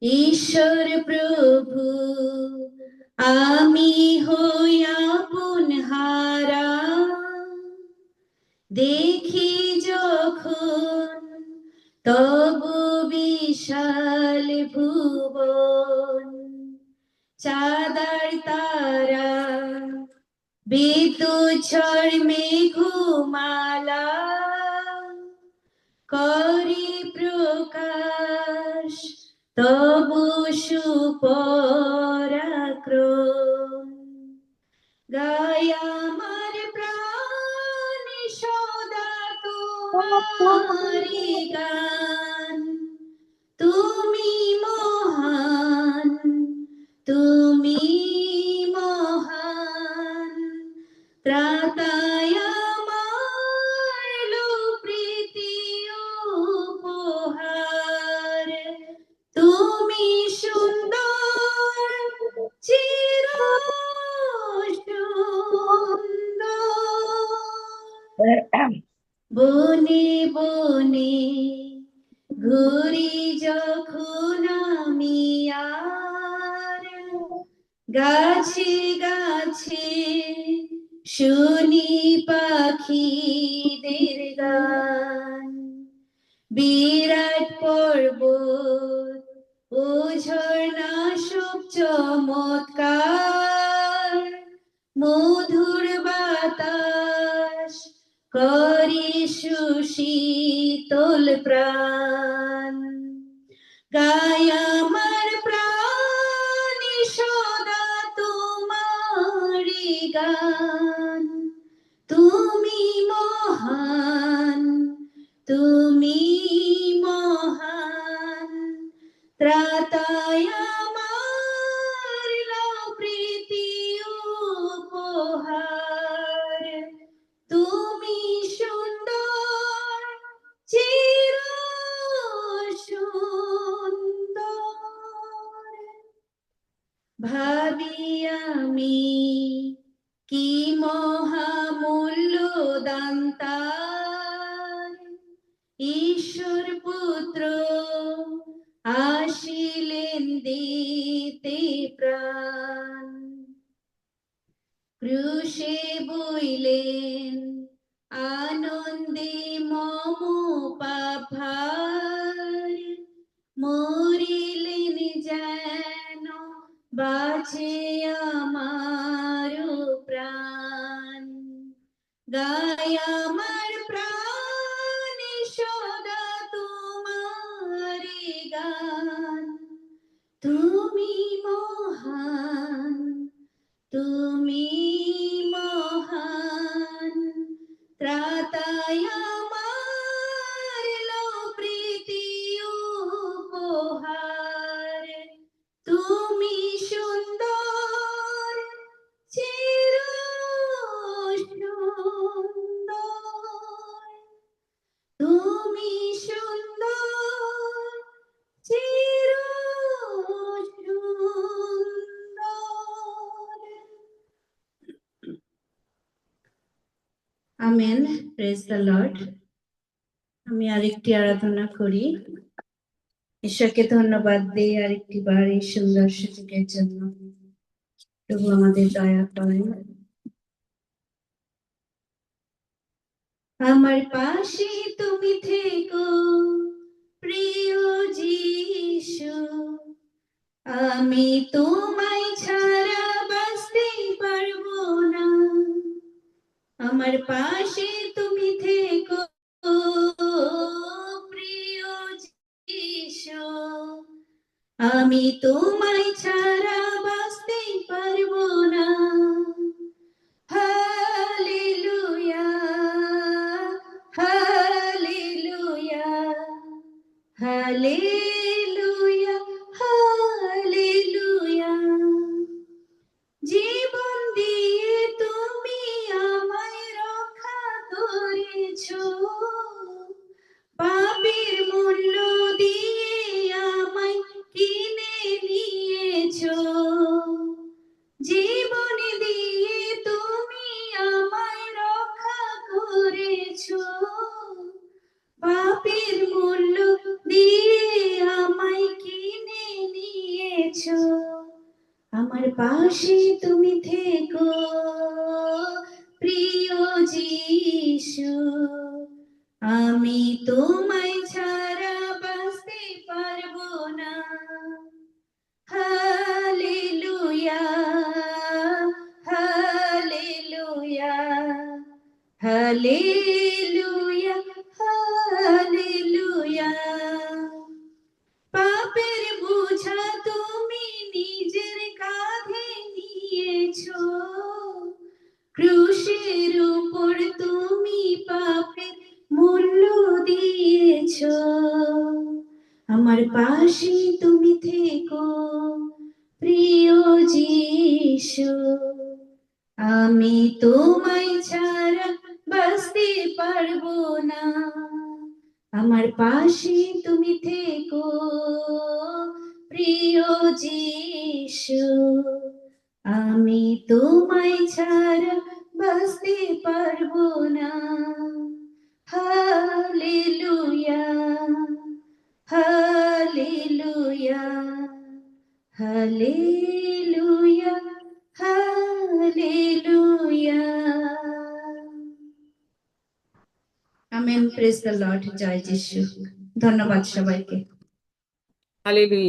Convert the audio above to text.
ঈশ্বর প্রভু আমি হই আপন হারা, দেখি যখন তব বিশাল ভুবন, চাঁদার তারা বিদ্যুৎ ঝড় মেঘমালা করি প্রকাশ তবু সুপরাক্রম। গায় আমার প্রাণ সদা তোমারি গান, তুমি মহান, তুমি মহান। ত্রাতায় আমার লো প্রীতি উপহার, তুমি সুন্দর চির সুন্দর। বনে বনে ঘুরি যখন আমি আর, গাছে গাছে শুনি পাখিদের গান। বিরাট পর্বত ও ঝর্ণা সব চমৎকার, মধুর বাতাস করি সুশীতল প্রাণ। গায় আমার প্রাণ সদা তোমারি গান, তুমি মহান, তুমি মহান। ত্রাতায় আমার লাও প্রীতি উপহার, তুমি সুন্দর চির সুন্দর। ভাবি আমি কি মহামূল্য দান তার, ঈশ্বর পুত্র আসিলেন দিতে প্রাণ। ক্রুশে বইলেন আনন্দে মম পাপ ভার, মরিলেন যেন বাঁচে আমার প্রাণ। গায় আমার প্রাণ সদা তোমারি গান, তুমি মহান, তুমি মহান। ত্রাতায় আমার লো প্রীতি উপহার, তুমি সুন্দর চির সুন্দর, তুমি সুন্দর চির সুন্দর। আমেন। Praise the Lord. আমি আরেকটি আরাধনা করি। ঈশ্বরকে ধন্যবাদ দিই আরেকটি বার এই সুন্দর সুযোগের জন্য। প্রভু আমাদের দয়া করেন। আমার পাশে তুমি থেকো প্রিয় যিশু, আমি তোমায় ছাড়া বাঁচতে পারবো না। আমার পাশে তুমি থেকো প্রিয় যিশু, আমি তোমায় ছাড়া বাঁচতে পারবো না। Hallelujah, hallelujah, hallelujah, hallelujah. জীবন দিয়ে তুমি আমায় রক্ষা করেছো, পাপের মূল্য দিয়ে আমায় কিনে নিয়েছো। জীবন দিয়ে তুমি আমায় রক্ষা করেছো, পাপের মূল্য দিয়ে পাশে তুমি থেকো প্রিয় যিশু, আমি তোমায় ছাড়া বাঁচতে পারবো না। Hallelujah, hallelujah, hallelujah, hallelujah. পাপের বোঝা তুমি নিজের কাঁধে নিয়েছো, ক্রুশের উপর তুমি পাপের মূল্য দিয়েছো। আমার পাশে তুমি থেকো প্রিয় যিশু, আমি তোমায় ছাড়া বাঁচতে পারবো না। আমার পাশে তুমি থেকো প্রিয় যিশু, আমি তোমায় ছাড়া বাঁচতে পারবো না। Hallelujah, hallelujah, hallelujah, hallelujah. Amen. Praise the lord. জয় যিশু। ধন্যবাদ সবাইকে। হালেলুয়া।